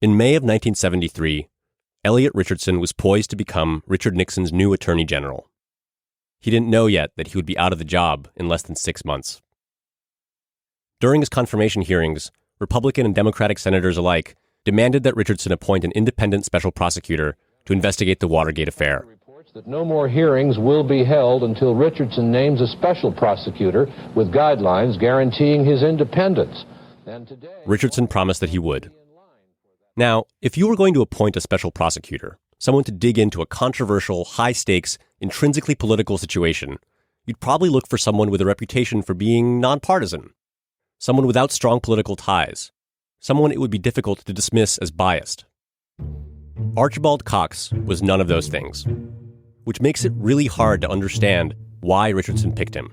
In May of 1973, Elliot Richardson was poised to become Richard Nixon's new Attorney General. He didn't know yet that he would be out of the job in less than 6 months. During his confirmation hearings, Republican and Democratic senators alike demanded that Richardson appoint an independent special prosecutor to investigate the Watergate affair. That no more hearings will be held until Richardson names a special prosecutor with guidelines guaranteeing his independence. And today, Richardson promised that he would. Now, if you were going to appoint a special prosecutor, someone to dig into a controversial, high-stakes, intrinsically political situation, you'd probably look for someone with a reputation for being nonpartisan, someone without strong political ties, someone it would be difficult to dismiss as biased. Archibald Cox was none of those things, which makes it really hard to understand why Richardson picked him.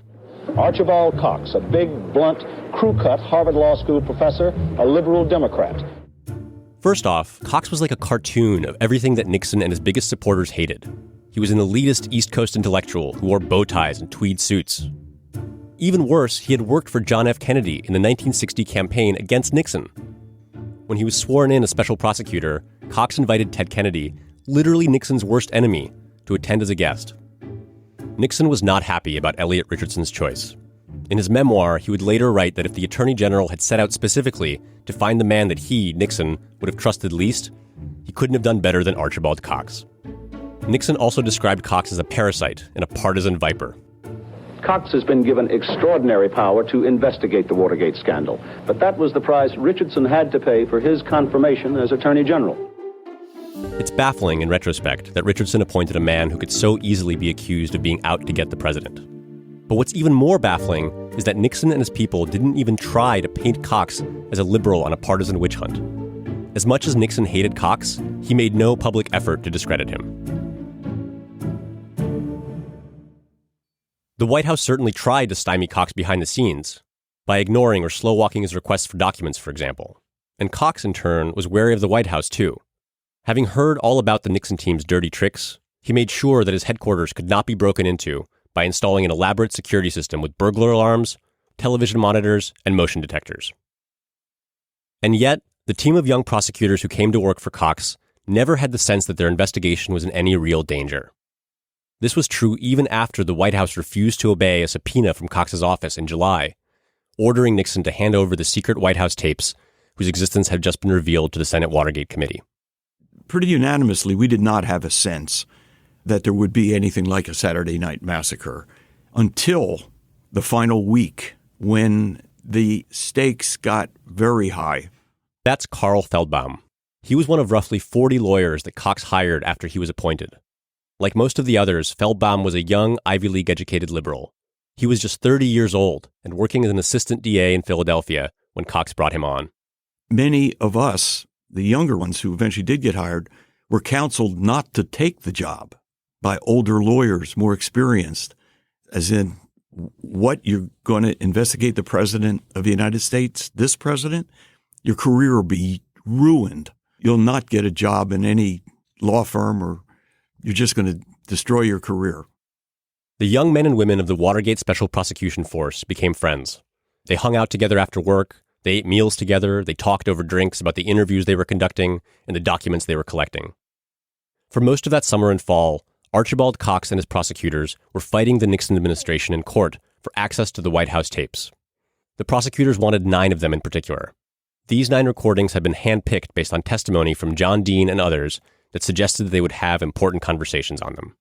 Archibald Cox, a big, blunt, crew-cut Harvard Law School professor, a liberal Democrat. First off, Cox was like a cartoon of everything that Nixon and his biggest supporters hated. He was an elitist East Coast intellectual who wore bow ties and tweed suits. Even worse, he had worked for John F. Kennedy in the 1960 campaign against Nixon. When he was sworn in as special prosecutor, Cox invited Ted Kennedy, literally Nixon's worst enemy, to attend as a guest. Nixon was not happy about Elliot Richardson's choice. In his memoir, he would later write that if the Attorney General had set out specifically to find the man that he, Nixon, would have trusted least, he couldn't have done better than Archibald Cox. Nixon also described Cox as a parasite and a partisan viper. Cox has been given extraordinary power to investigate the Watergate scandal, but that was the price Richardson had to pay for his confirmation as Attorney General. It's baffling in retrospect that Richardson appointed a man who could so easily be accused of being out to get the president. But what's even more baffling is that Nixon and his people didn't even try to paint Cox as a liberal on a partisan witch hunt. As much as Nixon hated Cox, he made no public effort to discredit him. The White House certainly tried to stymie Cox behind the scenes, by ignoring or slow-walking his requests for documents, for example. And Cox, in turn, was wary of the White House, too. Having heard all about the Nixon team's dirty tricks, he made sure that his headquarters could not be broken into by installing an elaborate security system with burglar alarms, television monitors, and motion detectors. And yet, the team of young prosecutors who came to work for Cox never had the sense that their investigation was in any real danger. This was true even after the White House refused to obey a subpoena from Cox's office in July, ordering Nixon to hand over the secret White House tapes whose existence had just been revealed to the Senate Watergate Committee. Pretty unanimously, we did not have a sense that there would be anything like a Saturday night massacre until the final week when the stakes got very high. That's Carl Feldbaum. He was one of roughly 40 lawyers that Cox hired after he was appointed. Like most of the others, Feldbaum was a young Ivy League-educated liberal. He was just 30 years old and working as an assistant DA in Philadelphia when Cox brought him on. Many of us, the younger ones who eventually did get hired, were counseled not to take the job by older lawyers, more experienced, as in, what, you're going to investigate the president of the United States, this president? Your career will be ruined. You'll not get a job in any law firm, or you're just going to destroy your career. The young men and women of the Watergate Special Prosecution Force became friends. They hung out together after work, they ate meals together, they talked over drinks about the interviews they were conducting and the documents they were collecting. For most of that summer and fall, Archibald Cox and his prosecutors were fighting the Nixon administration in court for access to the White House tapes. The prosecutors wanted 9 of them in particular. These 9 recordings had been handpicked based on testimony from John Dean and others that suggested that they would have important conversations on them.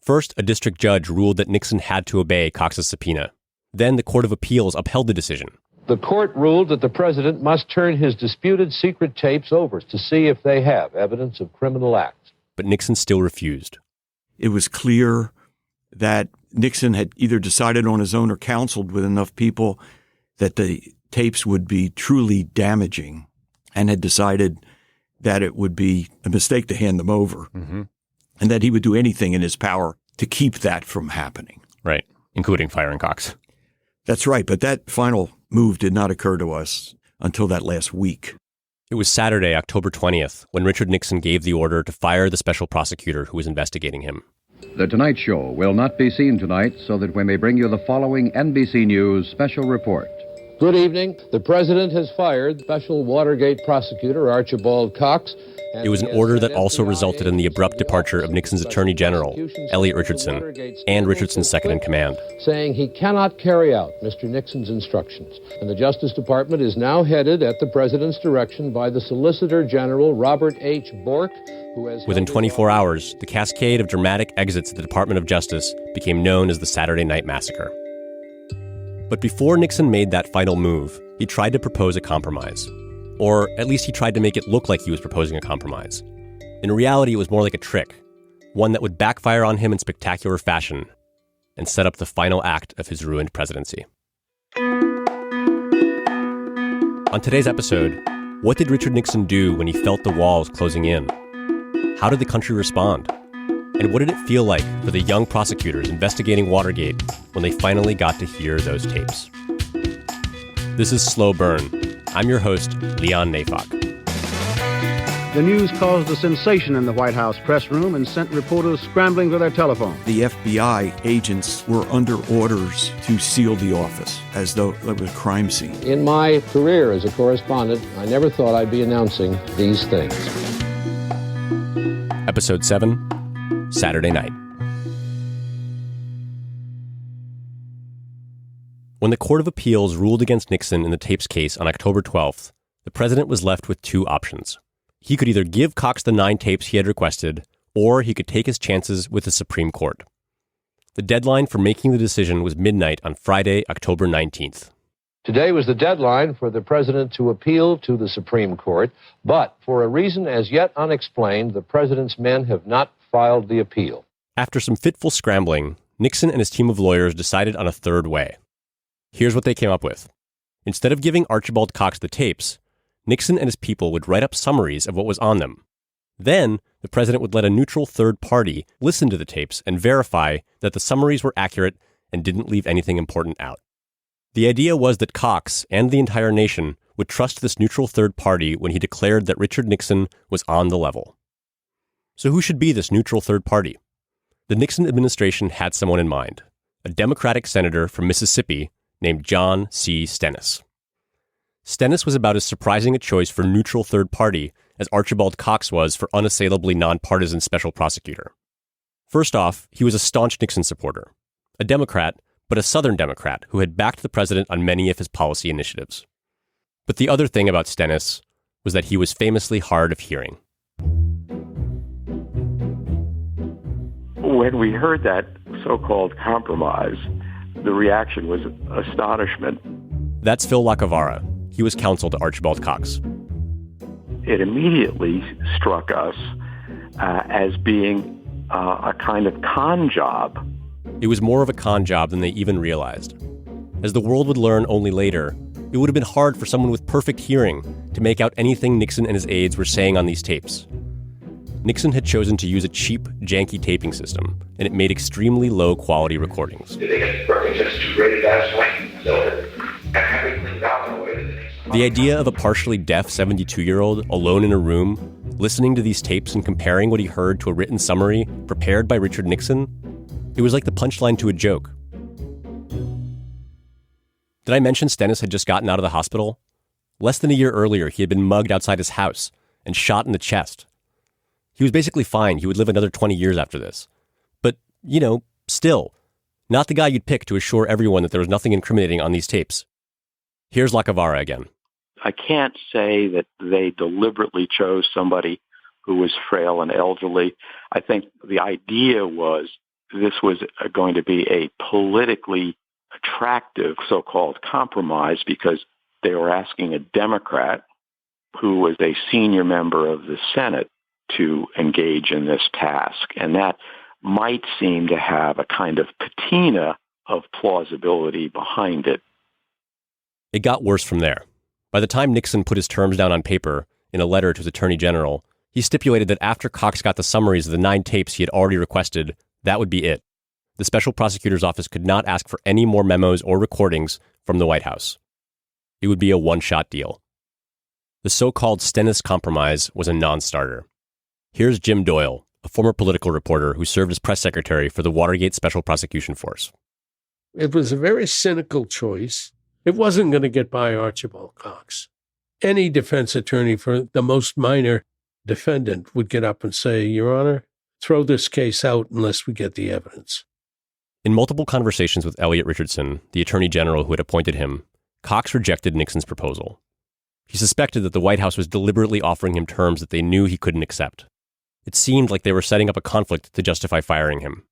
First, a district judge ruled that Nixon had to obey Cox's subpoena. Then the Court of Appeals upheld the decision. The court ruled that the president must turn his disputed secret tapes over to see if they have evidence of criminal acts. But Nixon still refused. It was clear that Nixon had either decided on his own or counseled with enough people that the tapes would be truly damaging, and had decided that it would be a mistake to hand them over, and that he would do anything in his power to keep that from happening. Right, including firing Cox. That's right, but that final move did not occur to us until that last week. It was Saturday, October 20th, when Richard Nixon gave the order to fire the special prosecutor who was investigating him. The Tonight Show will not be seen tonight, so that we may bring you the following NBC News special report. Good evening. The president has fired Special Watergate prosecutor Archibald Cox. It was an order that also resulted in the abrupt departure of Nixon's Attorney General, Elliot Richardson, and Richardson's second-in-command. Saying he cannot carry out Mr. Nixon's instructions. And the Justice Department is now headed at the president's direction by the Solicitor General Robert H. Bork, who has... Within 24 hours, the cascade of dramatic exits at the Department of Justice became known as the Saturday Night Massacre. But before Nixon made that final move, he tried to propose a compromise. Or at least he tried to make it look like he was proposing a compromise. In reality, it was more like a trick, one that would backfire on him in spectacular fashion and set up the final act of his ruined presidency. On today's episode, what did Richard Nixon do when he felt the walls closing in? How did the country respond? And what did it feel like for the young prosecutors investigating Watergate when they finally got to hear those tapes? This is Slow Burn. I'm your host, Leon Neyfakh. The news caused a sensation in the White House press room and sent reporters scrambling to their telephones. The FBI agents were under orders to seal the office as though it was a crime scene. In my career as a correspondent, I never thought I'd be announcing these things. Episode 7, Saturday Night. When the Court of Appeals ruled against Nixon in the tapes case on October 12th, the president was left with two options. He could either give Cox the 9 tapes he had requested, or he could take his chances with the Supreme Court. The deadline for making the decision was midnight on Friday, October 19th. Today was the deadline for the president to appeal to the Supreme Court, but for a reason as yet unexplained, the president's men have not filed the appeal. After some fitful scrambling, Nixon and his team of lawyers decided on a third way. Here's what they came up with. Instead of giving Archibald Cox the tapes, Nixon and his people would write up summaries of what was on them. Then, the president would let a neutral third party listen to the tapes and verify that the summaries were accurate and didn't leave anything important out. The idea was that Cox and the entire nation would trust this neutral third party when he declared that Richard Nixon was on the level. So who should be this neutral third party? The Nixon administration had someone in mind, a Democratic senator from Mississippi named John C. Stennis. Stennis was about as surprising a choice for neutral third party as Archibald Cox was for unassailably nonpartisan special prosecutor. First off, he was a staunch Nixon supporter, a Democrat, but a Southern Democrat who had backed the president on many of his policy initiatives. But the other thing about Stennis was that he was famously hard of hearing. When we heard that so-called compromise, the reaction was astonishment. That's Phil Lacavara. He was counsel to Archibald Cox. It immediately struck us as being a kind of con job. It was more of a con job than they even realized. As the world would learn only later, it would have been hard for someone with perfect hearing to make out anything Nixon and his aides were saying on these tapes. Nixon had chosen to use a cheap, janky taping system, and it made extremely low-quality recordings. Did they get working just too great at that point? So, having that one away to the next one. The idea of a partially deaf 72-year-old alone in a room, listening to these tapes and comparing what he heard to a written summary prepared by Richard Nixon, it was like the punchline to a joke. Did I mention Stennis had just gotten out of the hospital? Less than a year earlier, he had been mugged outside his house and shot in the chest. He was basically fine. He would live another 20 years after this. But, still, not the guy you'd pick to assure everyone that there was nothing incriminating on these tapes. Here's Lacavara again. I can't say that they deliberately chose somebody who was frail and elderly. I think the idea was this was going to be a politically attractive so-called compromise because they were asking a Democrat who was a senior member of the Senate to engage in this task. And that might seem to have a kind of patina of plausibility behind it. It got worse from there. By the time Nixon put his terms down on paper in a letter to his Attorney General, he stipulated that after Cox got the summaries of the 9 tapes he had already requested, that would be it. The special prosecutor's office could not ask for any more memos or recordings from the White House. It would be a one-shot deal. The so-called Stennis Compromise was a non-starter. Here's Jim Doyle, a former political reporter who served as press secretary for the Watergate Special Prosecution Force. It was a very cynical choice. It wasn't going to get by Archibald Cox. Any defense attorney for the most minor defendant would get up and say, Your Honor, throw this case out unless we get the evidence. In multiple conversations with Elliot Richardson, the attorney general who had appointed him, Cox rejected Nixon's proposal. He suspected that the White House was deliberately offering him terms that they knew he couldn't accept. It seemed like they were setting up a conflict to justify firing him.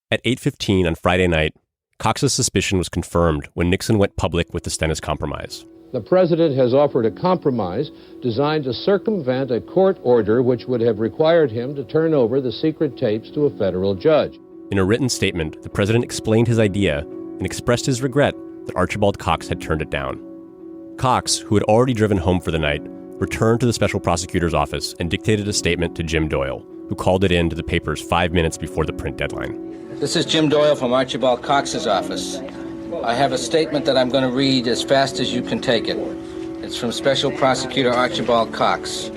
At 8:15 on Friday night, Cox's suspicion was confirmed when Nixon went public with the Stennis compromise. The president has offered a compromise designed to circumvent a court order which would have required him to turn over the secret tapes to a federal judge. In a written statement, the president explained his idea and expressed his regret that Archibald Cox had turned it down. Cox, who had already driven home for the night, returned to the special prosecutor's office and dictated a statement to Jim Doyle, who called it in to the papers 5 minutes before the print deadline. This is Jim Doyle from Archibald Cox's office. I have a statement that I'm going to read as fast as you can take it. It's from Special Prosecutor Archibald Cox.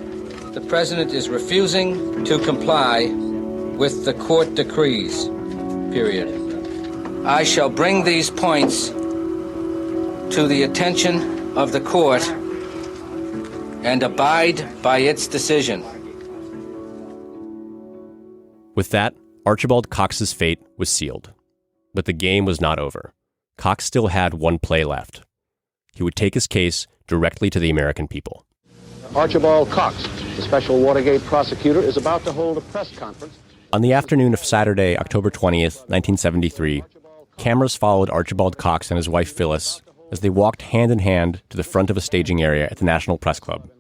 The president is refusing to comply with the court decrees, period. I shall bring these points to the attention of the court and abide by its decision. With that, Archibald Cox's fate was sealed. But the game was not over. Cox still had one play left. He would take his case directly to the American people. Archibald Cox, the special Watergate prosecutor, is about to hold a press conference. On the afternoon of Saturday, October 20th, 1973, cameras followed Archibald Cox and his wife Phyllis as they walked hand in hand to the front of a staging area at the National Press Club.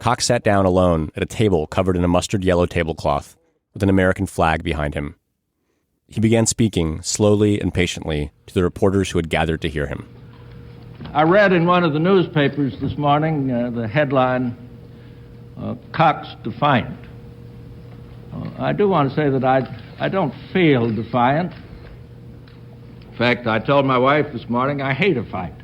Cox sat down alone at a table covered in a mustard yellow tablecloth with an American flag behind him. He began speaking slowly and patiently to the reporters who had gathered to hear him. I read in one of the newspapers this morning the headline, Cox Defiant. I do want to say that I don't feel defiant. In fact, I told my wife this morning I hate a fight.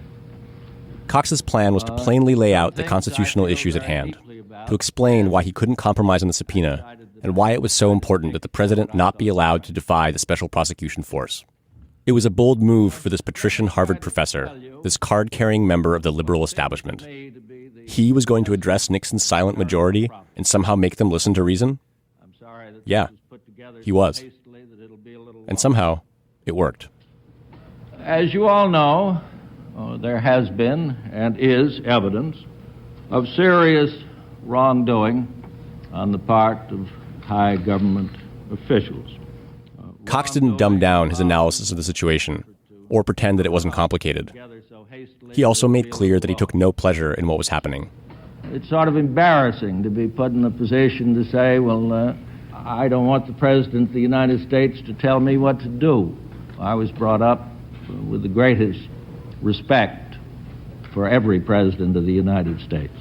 Cox's plan was to plainly lay out the constitutional issues at hand, to explain why he couldn't compromise on the subpoena and why it was so important that the president not be allowed to defy the special prosecution force. It was a bold move for this patrician Harvard professor, this card-carrying member of the liberal establishment. He was going to address Nixon's silent majority and somehow make them listen to reason? Yeah, he was. And somehow, it worked. As you all know, there has been and is evidence of serious wrongdoing on the part of high government officials. Cox didn't dumb down his analysis of the situation or pretend that it wasn't complicated. He also made clear that he took no pleasure in what was happening. It's sort of embarrassing to be put in a position to say, well, I don't want the President of the United States to tell me what to do. I was brought up with the greatest respect for every President of the United States.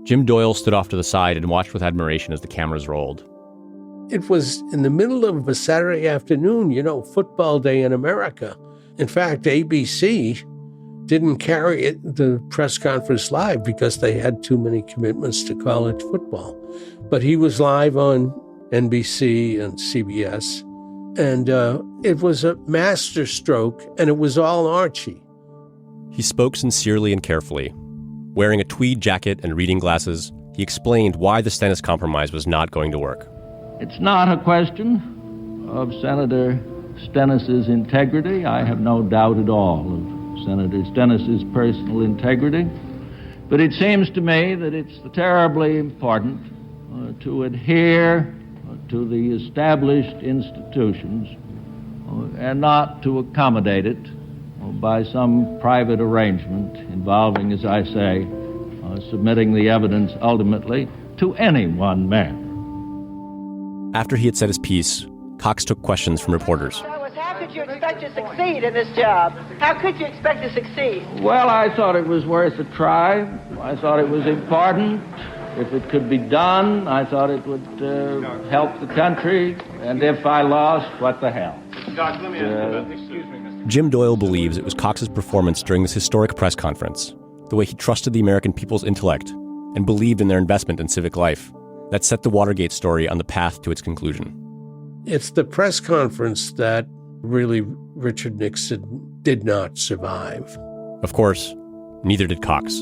Jim Doyle stood off to the side and watched with admiration as the cameras rolled. It was in the middle of a Saturday afternoon, football day in America. In fact, ABC didn't carry the press conference live because they had too many commitments to college football. But he was live on NBC and CBS, and it was a masterstroke, and it was all Archie. He spoke sincerely and carefully. Wearing a tweed jacket and reading glasses, he explained why the Stennis compromise was not going to work. It's not a question of Senator Stennis's integrity. I have no doubt at all of Senator Stennis's personal integrity. But it seems to me that it's terribly important to adhere to the established institutions and not to accommodate it by some private arrangement involving, as I say, submitting the evidence ultimately to any one man. After he had said his piece, Cox took questions from reporters. How could you expect to succeed in this job? How could you expect to succeed? Well, I thought it was worth a try. I thought it was important. If it could be done, I thought it would help the country. And if I lost, what the hell? Doc, let me ask you, excuse me, Mr. Jim Doyle believes it was Cox's performance during this historic press conference, the way he trusted the American people's intellect and believed in their investment in civic life, that set the Watergate story on the path to its conclusion. It's the press conference that really Richard Nixon did not survive. Of course, neither did Cox.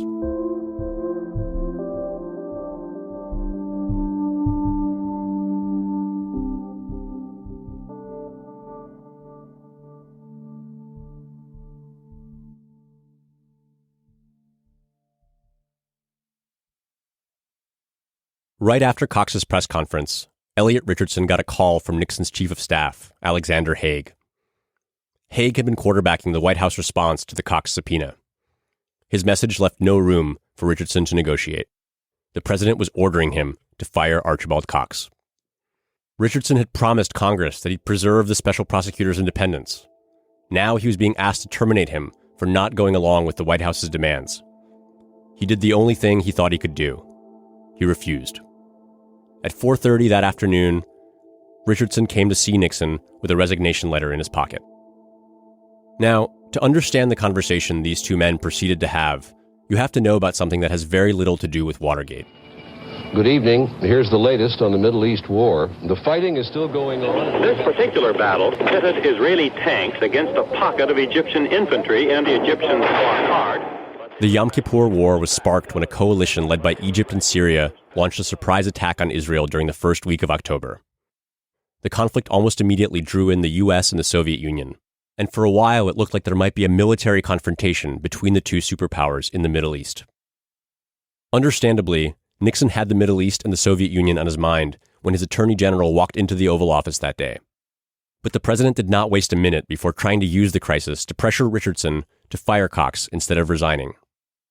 Right after Cox's press conference, Elliot Richardson got a call from Nixon's chief of staff, Alexander Haig. Haig had been quarterbacking the White House response to the Cox subpoena. His message left no room for Richardson to negotiate. The president was ordering him to fire Archibald Cox. Richardson had promised Congress that he'd preserve the special prosecutor's independence. Now he was being asked to terminate him for not going along with the White House's demands. He did the only thing he thought he could do. He refused. At 4:30 that afternoon, Richardson came to see Nixon with a resignation letter in his pocket. Now, to understand the conversation these two men proceeded to have, you have to know about something that has very little to do with Watergate. Good evening. Here's the latest on the Middle East war. The fighting is still going on. This particular battle pitted Israeli tanks against a pocket of Egyptian infantry, and the Egyptians fought hard. The Yom Kippur War was sparked when a coalition led by Egypt and Syria launched a surprise attack on Israel during the first week of October. The conflict almost immediately drew in the U.S. and the Soviet Union, and for a while it looked like there might be a military confrontation between the two superpowers in the Middle East. Understandably, Nixon had the Middle East and the Soviet Union on his mind when his Attorney General walked into the Oval Office that day. But the president did not waste a minute before trying to use the crisis to pressure Richardson to fire Cox instead of resigning.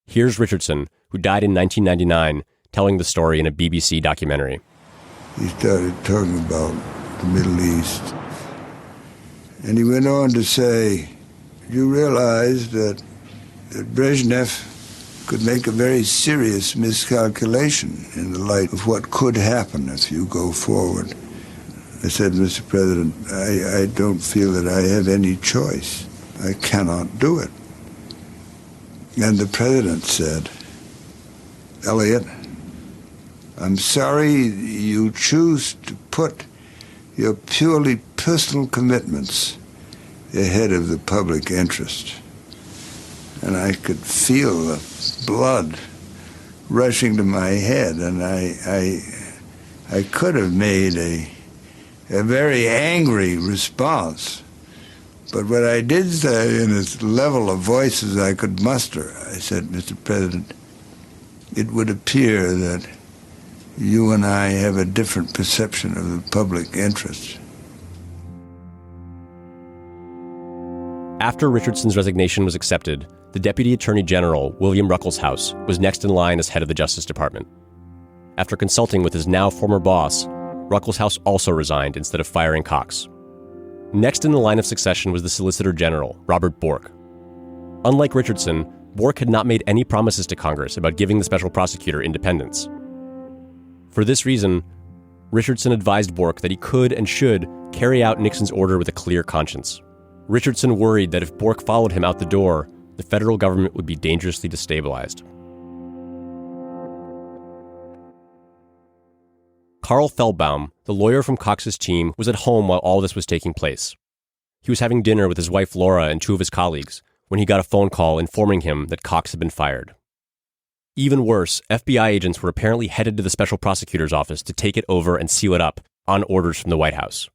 Here's Richardson, who died in 1999, telling the story in a BBC documentary. He started talking about the Middle East. And he went on to say, you realize that Brezhnev could make a very serious miscalculation in the light of what could happen if you go forward. I said, Mr. President, I don't feel that I have any choice. I cannot do it. And the president said, Elliot, I'm sorry you choose to put your purely personal commitments ahead of the public interest. And I could feel the blood rushing to my head, and I could have made a very angry response. But what I did say in as level of voice as I could muster, I said, Mr. President, it would appear that you and I have a different perception of the public interest. After Richardson's resignation was accepted, the Deputy Attorney General, William Ruckelshaus, was next in line as head of the Justice Department. After consulting with his now former boss, Ruckelshaus also resigned instead of firing Cox. Next in the line of succession was the Solicitor General, Robert Bork. Unlike Richardson, Bork had not made any promises to Congress about giving the special prosecutor independence. For this reason, Richardson advised Bork that he could and should carry out Nixon's order with a clear conscience. Richardson worried that if Bork followed him out the door, the federal government would be dangerously destabilized. Carl Feldbaum, the lawyer from Cox's team, was at home while all this was taking place. He was having dinner with his wife Laura and two of his colleagues when he got a phone call informing him that Cox had been fired. Even worse, FBI agents were apparently headed to the special prosecutor's office to take it over and seal it up on orders from the White House.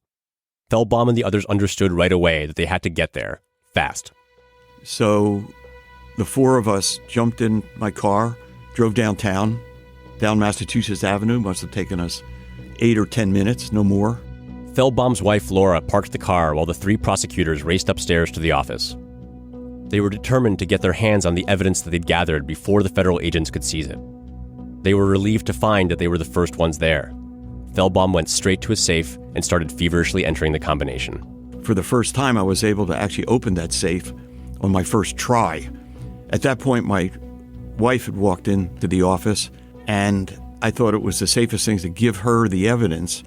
Feldbaum and the others understood right away that they had to get there, fast. So the four of us jumped in my car, drove downtown, down Massachusetts Avenue. Must have taken us 8 or 10 minutes, no more. Feldbaum's wife, Laura, parked the car while the three prosecutors raced upstairs to the office. They were determined to get their hands on the evidence that they'd gathered before the federal agents could seize it. They were relieved to find that they were the first ones there. Feldbaum went straight to his safe and started feverishly entering the combination. For the first time, I was able to actually open that safe on my first try. At that point, my wife had walked into the office, and I thought it was the safest thing to give her the evidence,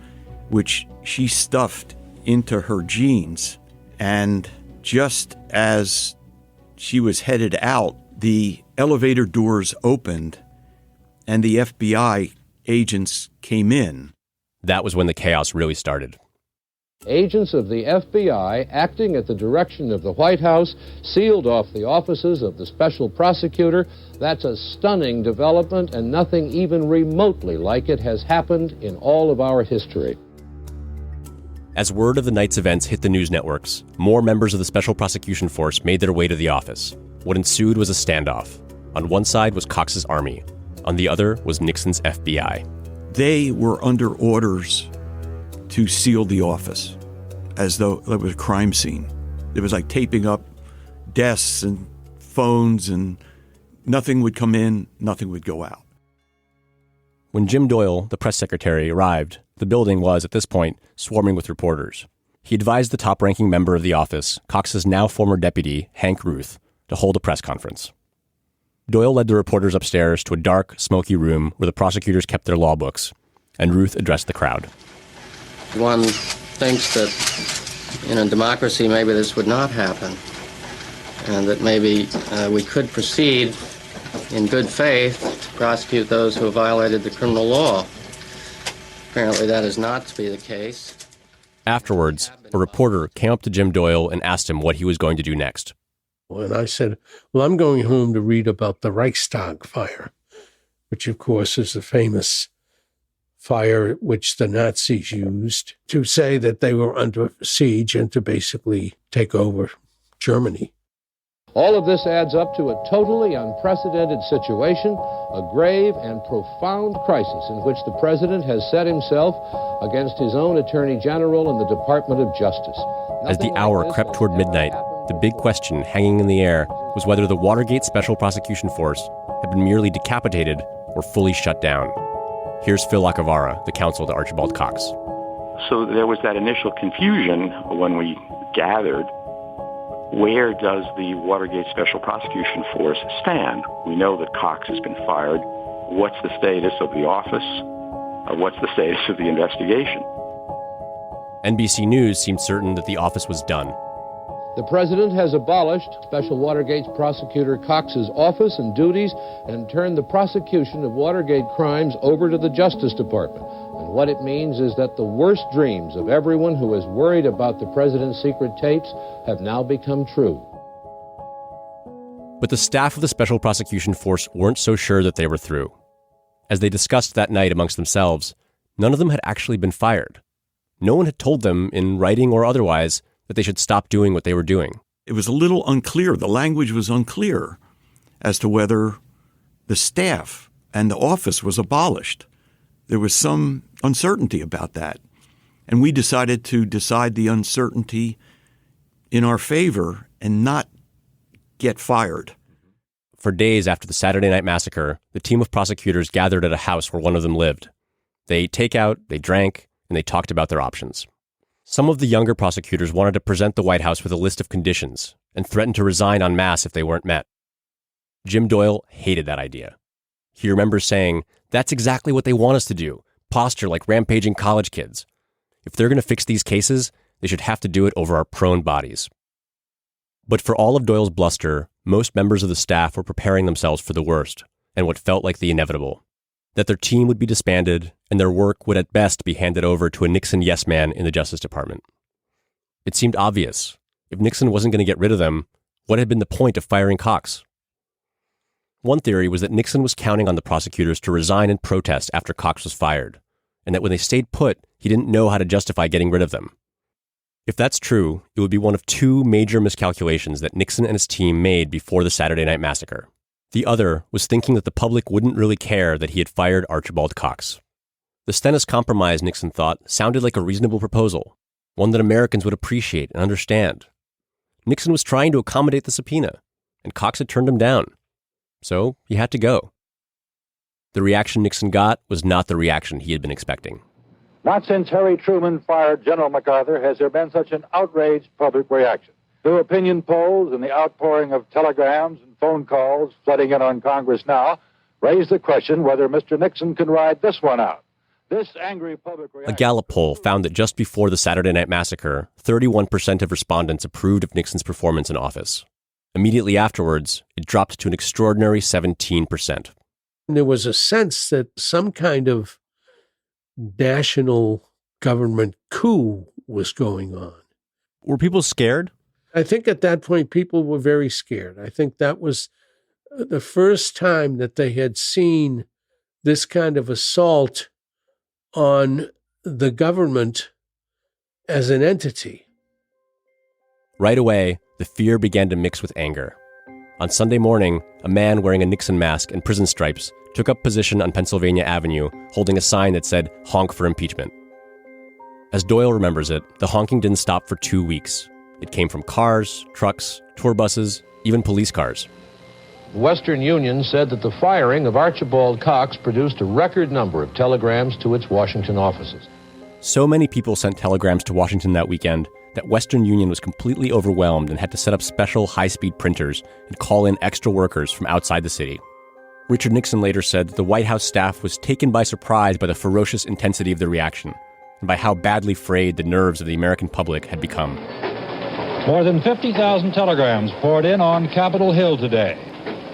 which she stuffed into her jeans. And just as she was headed out, the elevator doors opened and the FBI agents came in. That was when the chaos really started. Agents of the FBI, acting at the direction of the White House, sealed off the offices of the special prosecutor. That's a stunning development, and nothing even remotely like it has happened in all of our history. As word of the night's events hit the news networks, more members of the Special Prosecution Force made their way to the office. What ensued was a standoff. On one side was Cox's army. On the other was Nixon's FBI. They were under orders to seal the office as though it was a crime scene. It was like taping up desks and phones, and nothing would come in, nothing would go out. When Jim Doyle, the press secretary, arrived, the building was, at this point, swarming with reporters. He advised the top-ranking member of the office, Cox's now former deputy, Hank Ruth, to hold a press conference. Doyle led the reporters upstairs to a dark, smoky room where the prosecutors kept their law books, and Ruth addressed the crowd. One thinks that in a democracy maybe this would not happen, and that maybe we could proceed in good faith to prosecute those who have violated the criminal law. Apparently that is not to be the case. Afterwards, a reporter came up to Jim Doyle and asked him what he was going to do next. And I said, well, I'm going home to read about the Reichstag fire, which, of course, is the famous fire which the Nazis used to say that they were under siege and to basically take over Germany. All of this adds up to a totally unprecedented situation, a grave and profound crisis in which the president has set himself against his own attorney general and the Department of Justice. As the hour crept toward midnight, the big question hanging in the air was whether the Watergate Special Prosecution Force had been merely decapitated or fully shut down. Here's Phil Lacavara, the counsel to Archibald Cox. So there was that initial confusion when we gathered. Where does the Watergate Special Prosecution Force stand? We know that Cox has been fired. What's the status of the office? What's the status of the investigation? NBC News seemed certain that the office was done. The president has abolished Special Watergate Prosecutor Cox's office and duties and turned the prosecution of Watergate crimes over to the Justice Department. And what it means is that the worst dreams of everyone who is worried about the president's secret tapes have now become true. But the staff of the Special Prosecution Force weren't so sure that they were through. As they discussed that night amongst themselves, none of them had actually been fired. No one had told them, in writing or otherwise, that they should stop doing what they were doing. It was a little unclear. The language was unclear as to whether the staff and the office was abolished. There was some uncertainty about that. And we decided to decide the uncertainty in our favor and not get fired. For days after the Saturday Night Massacre, the team of prosecutors gathered at a house where one of them lived. They ate takeout, they drank, and they talked about their options. Some of the younger prosecutors wanted to present the White House with a list of conditions and threatened to resign en masse if they weren't met. Jim Doyle hated that idea. He remembers saying, "That's exactly what they want us to do, posture like rampaging college kids. If they're going to fix these cases, they should have to do it over our prone bodies." But for all of Doyle's bluster, most members of the staff were preparing themselves for the worst and what felt like the inevitable. That their team would be disbanded and their work would at best be handed over to a Nixon yes man in the Justice Department. It seemed obvious. If Nixon wasn't going to get rid of them, what had been the point of firing Cox? One theory was that Nixon was counting on the prosecutors to resign in protest after Cox was fired, and that when they stayed put, he didn't know how to justify getting rid of them. If that's true, it would be one of two major miscalculations that Nixon and his team made before the Saturday Night Massacre. The other was thinking that the public wouldn't really care that he had fired Archibald Cox. The Stennis compromise, Nixon thought, sounded like a reasonable proposal, one that Americans would appreciate and understand. Nixon was trying to accommodate the subpoena, and Cox had turned him down. So he had to go. The reaction Nixon got was not the reaction he had been expecting. Not since Harry Truman fired General MacArthur has there been such an outraged public reaction. Through opinion polls and the outpouring of telegrams and phone calls flooding in on Congress now, raise the question whether Mr. Nixon can ride this one out. This angry public reaction... A Gallup poll found that just before the Saturday Night Massacre, 31% of respondents approved of Nixon's performance in office. Immediately afterwards, it dropped to an extraordinary 17%. There was a sense that some kind of national government coup was going on. Were people scared? I think at that point, people were very scared. I think that was the first time that they had seen this kind of assault on the government as an entity. Right away, the fear began to mix with anger. On Sunday morning, a man wearing a Nixon mask and prison stripes took up position on Pennsylvania Avenue, holding a sign that said, "Honk for impeachment." As Doyle remembers it, the honking didn't stop for 2 weeks. It came from cars, trucks, tour buses, even police cars. The Western Union said that the firing of Archibald Cox produced a record number of telegrams to its Washington offices. So many people sent telegrams to Washington that weekend that Western Union was completely overwhelmed and had to set up special high-speed printers and call in extra workers from outside the city. Richard Nixon later said that the White House staff was taken by surprise by the ferocious intensity of the reaction and by how badly frayed the nerves of the American public had become. More than 50,000 telegrams poured in on Capitol Hill today.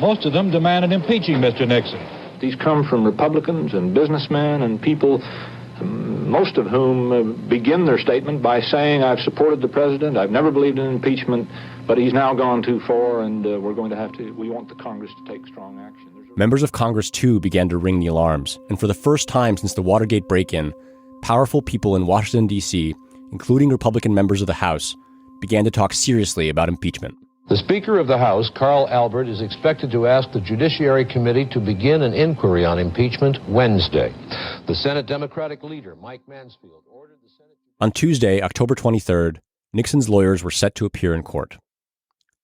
Most of them demanded impeaching Mr. Nixon. These come from Republicans and businessmen and people, most of whom begin their statement by saying, "I've supported the president, I've never believed in impeachment, but he's now gone too far, and we want the Congress to take strong action." Members of Congress, too, began to ring the alarms, and for the first time since the Watergate break-in, powerful people in Washington, D.C., including Republican members of the House, began to talk seriously about impeachment. The Speaker of the House, Carl Albert, is expected to ask the Judiciary Committee to begin an inquiry on impeachment Wednesday. The Senate Democratic leader, Mike Mansfield, ordered the Senate... On Tuesday, October 23rd, Nixon's lawyers were set to appear in court.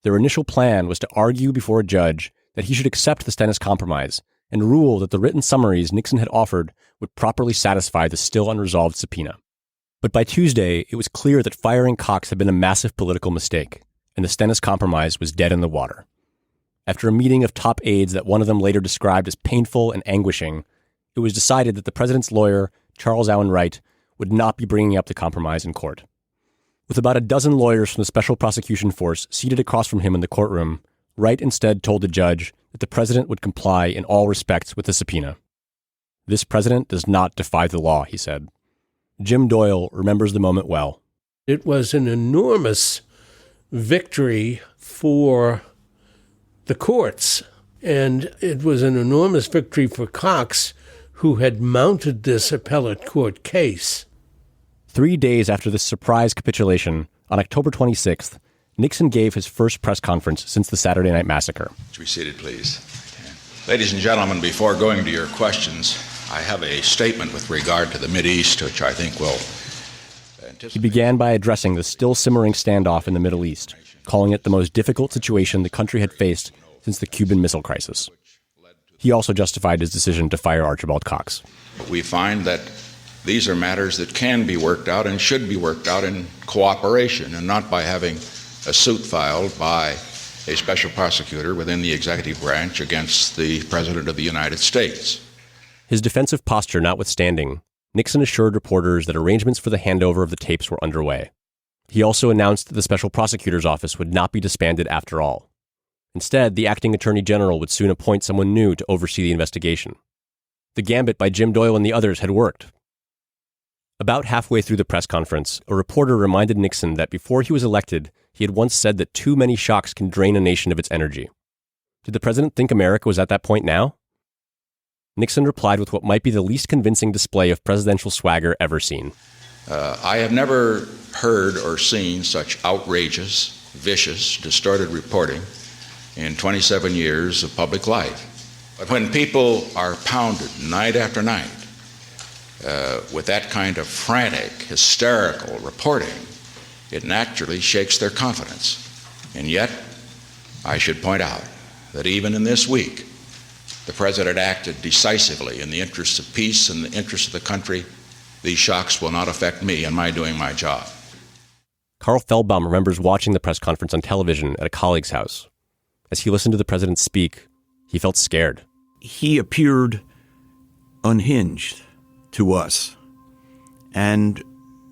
Their initial plan was to argue before a judge that he should accept the Stennis compromise and rule that the written summaries Nixon had offered would properly satisfy the still unresolved subpoena. But by Tuesday, it was clear that firing Cox had been a massive political mistake, and the Stennis compromise was dead in the water. After a meeting of top aides that one of them later described as painful and anguishing, it was decided that the president's lawyer, Charles Allen Wright, would not be bringing up the compromise in court. With about a dozen lawyers from the Special Prosecution Force seated across from him in the courtroom, Wright instead told the judge that the president would comply in all respects with the subpoena. "This president does not defy the law," he said. Jim Doyle remembers the moment well. It was an enormous victory for the courts, and it was an enormous victory for Cox, who had mounted this appellate court case. 3 days after this surprise capitulation, on October 26th, Nixon gave his first press conference since the Saturday Night Massacre. Be seated, please. Ladies and gentlemen, before going to your questions, I have a statement with regard to the Mideast, which I think will anticipate. He began by addressing the still simmering standoff in the Middle East, calling it the most difficult situation the country had faced since the Cuban Missile Crisis. He also justified his decision to fire Archibald Cox. We find that these are matters that can be worked out and should be worked out in cooperation and not by having a suit filed by a special prosecutor within the executive branch against the President of the United States. His defensive posture notwithstanding, Nixon assured reporters that arrangements for the handover of the tapes were underway. He also announced that the special prosecutor's office would not be disbanded after all. Instead, the acting attorney general would soon appoint someone new to oversee the investigation. The gambit by Jim Doyle and the others had worked. About halfway through the press conference, a reporter reminded Nixon that before he was elected, he had once said that too many shocks can drain a nation of its energy. Did the president think America was at that point now? Nixon replied with what might be the least convincing display of presidential swagger ever seen. I have never heard or seen such outrageous, vicious, distorted reporting in 27 years of public life. But when people are pounded night after night with that kind of frantic, hysterical reporting, it naturally shakes their confidence. And yet, I should point out that even in this week, the president acted decisively in the interests of peace and the interests of the country. These shocks will not affect me in my doing my job. Carl Feldbaum remembers watching the press conference on television at a colleague's house. As he listened to the president speak, he felt scared. He appeared unhinged to us. And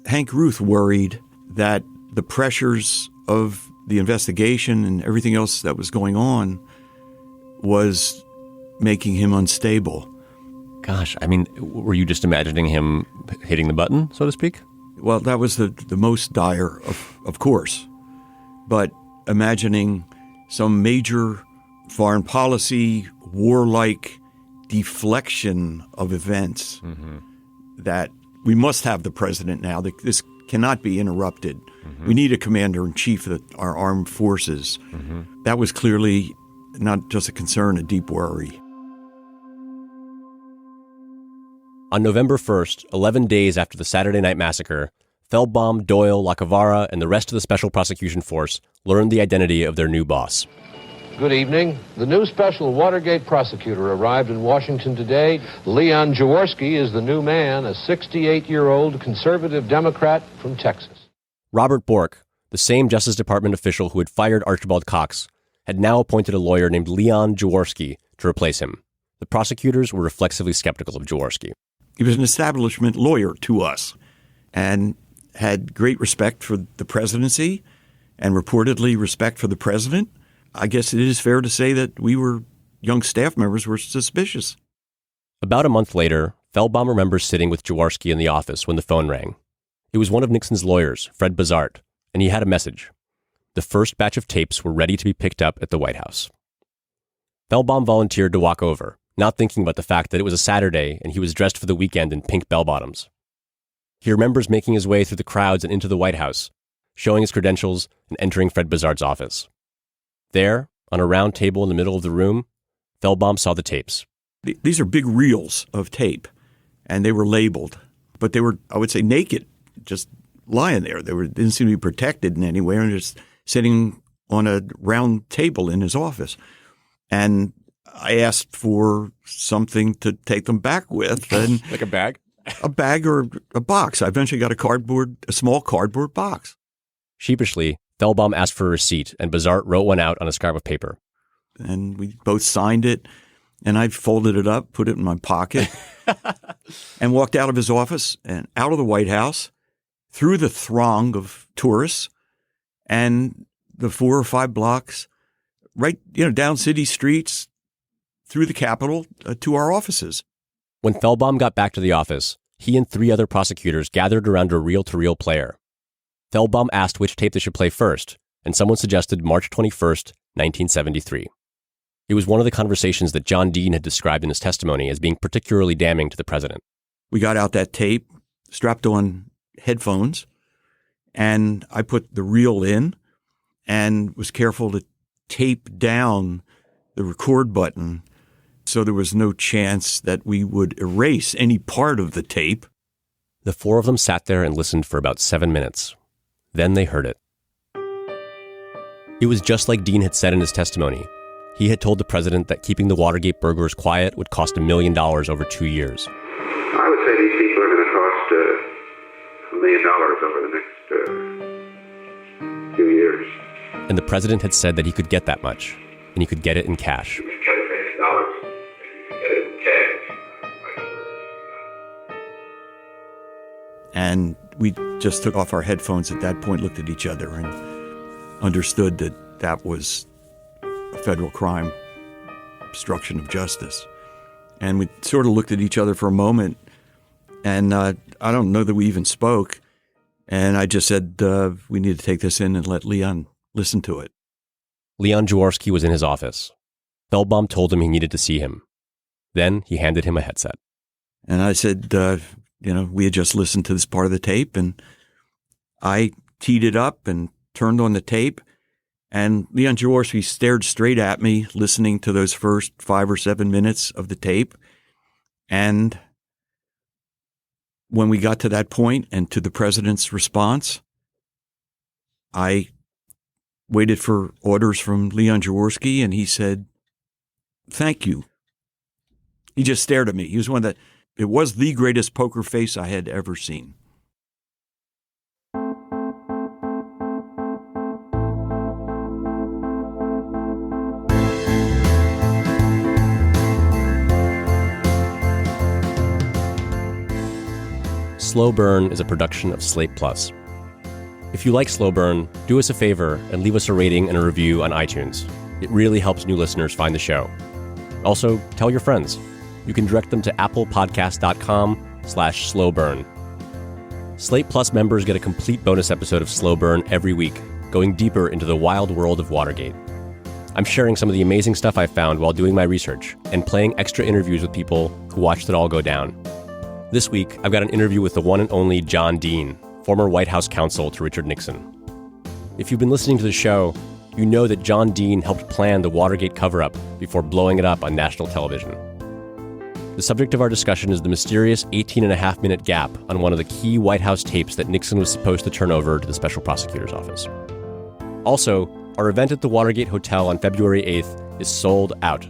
Hank Ruth worried that the pressures of the investigation and everything else that was going on was making him unstable. Gosh, I mean, were you just imagining him hitting the button, so to speak? Well, that was the most dire, of course. But imagining some major foreign policy, warlike deflection of events that we must have the president now. This cannot be interrupted. We need a commander-in-chief of our armed forces. That was clearly not just a concern, a deep worry. On November 1st, 11 days after the Saturday Night Massacre, Feldbaum, Doyle, Lacavara, and the rest of the Special Prosecution Force learned the identity of their new boss. Good evening. The new special Watergate prosecutor arrived in Washington today. Leon Jaworski is the new man, a 68-year-old conservative Democrat from Texas. Robert Bork, the same Justice Department official who had fired Archibald Cox, had now appointed a lawyer named Leon Jaworski to replace him. The prosecutors were reflexively skeptical of Jaworski. He was an establishment lawyer to us and had great respect for the presidency and reportedly respect for the president. I guess it is fair to say that we young staff members were suspicious. About a month later, Feldbaum remembers sitting with Jaworski in the office when the phone rang. It was one of Nixon's lawyers, Fred Bazart, and he had a message. The first batch of tapes were ready to be picked up at the White House. Feldbaum volunteered to walk over, not thinking about the fact that it was a Saturday and he was dressed for the weekend in pink bell-bottoms. He remembers making his way through the crowds and into the White House, showing his credentials and entering Fred Bazart's office. There, on a round table in the middle of the room, Feldbaum saw the tapes. These are big reels of tape, and they were labeled, but they were, I would say, naked, just lying there. They didn't seem to be protected in any way, and just sitting on a round table in his office. And I asked for something to take them back with. And like a bag? A bag or a box. I eventually got a small cardboard box. Sheepishly, Feldbaum asked for a receipt, and Bazart wrote one out on a scrap of paper. And we both signed it, and I folded it up, put it in my pocket, and walked out of his office and out of the White House, through the throng of tourists, and the 4 or 5 blocks, right, down city streets, through the Capitol to our offices. When Feldbaum got back to the office, he and 3 other prosecutors gathered around a reel-to-reel player. Feldbaum asked which tape they should play first, and someone suggested March 21st, 1973. It was one of the conversations that John Dean had described in his testimony as being particularly damning to the president. We got out that tape, strapped on headphones, and I put the reel in and was careful to tape down the record button so there was no chance that we would erase any part of the tape. The 4 of them sat there and listened for about 7 minutes. Then they heard it. It was just like Dean had said in his testimony. He had told the president that keeping the Watergate burglars quiet would cost $1 million over 2 years. I would say these people are going to cost $1 million over the next few years. And the president had said that he could get that much, and he could get it in cash. You could get it in dollars, and you could get it in cash. And we just took off our headphones at that point, looked at each other, and understood that that was a federal crime, obstruction of justice. And we sort of looked at each other for a moment, and I don't know that we even spoke. And I just said, we need to take this in and let Leon listen to it. Leon Jaworski was in his office. Feldbaum told him he needed to see him. Then he handed him a headset. And I said, we had just listened to this part of the tape, and I teed it up and turned on the tape, and Leon Jaworski stared straight at me, listening to those first 5 or 7 minutes of the tape. And when we got to that point and to the president's response, I waited for orders from Leon Jaworski, and he said, "Thank you." He just stared at me. He was it was the greatest poker face I had ever seen. Slow Burn is a production of Slate Plus. If you like Slow Burn, do us a favor and leave us a rating and a review on iTunes. It really helps new listeners find the show. Also, tell your friends. You can direct them to applepodcast.com/slowburn. Slate Plus members get a complete bonus episode of Slow Burn every week, going deeper into the wild world of Watergate. I'm sharing some of the amazing stuff I found while doing my research and playing extra interviews with people who watched it all go down. This week, I've got an interview with the one and only John Dean, former White House counsel to Richard Nixon. If you've been listening to the show, you know that John Dean helped plan the Watergate cover-up before blowing it up on national television. The subject of our discussion is the mysterious 18-and-a-half-minute gap on one of the key White House tapes that Nixon was supposed to turn over to the special prosecutor's office. Also, our event at the Watergate Hotel on February 8th is sold out.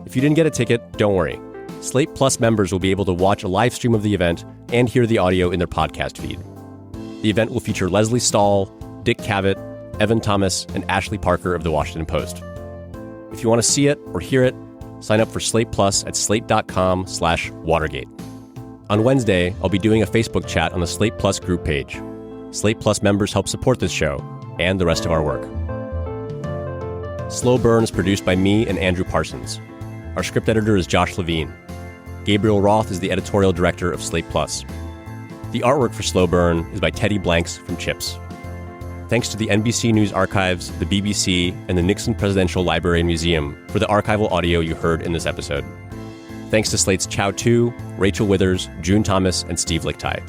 If you didn't get a ticket, don't worry. Slate Plus members will be able to watch a live stream of the event and hear the audio in their podcast feed. The event will feature Leslie Stahl, Dick Cavett, Evan Thomas, and Ashley Parker of The Washington Post. If you want to see it or hear it, sign up for Slate Plus at slate.com/Watergate. On Wednesday, I'll be doing a Facebook chat on the Slate Plus group page. Slate Plus members help support this show and the rest of our work. Slow Burn is produced by me and Andrew Parsons. Our script editor is Josh Levine. Gabriel Roth is the editorial director of Slate Plus. The artwork for Slow Burn is by Teddy Blanks from Chips. Thanks to the NBC News Archives, the BBC, and the Nixon Presidential Library and Museum for the archival audio you heard in this episode. Thanks to Slate's Chow Tu, Rachel Withers, June Thomas, and Steve Lichtai.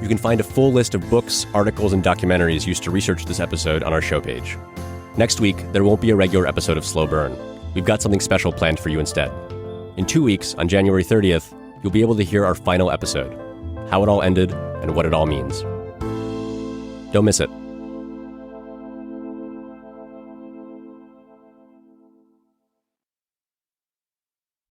You can find a full list of books, articles, and documentaries used to research this episode on our show page. Next week, there won't be a regular episode of Slow Burn. We've got something special planned for you instead. In 2 weeks, on January 30th, you'll be able to hear our final episode, how it all ended and what it all means. Don't miss it.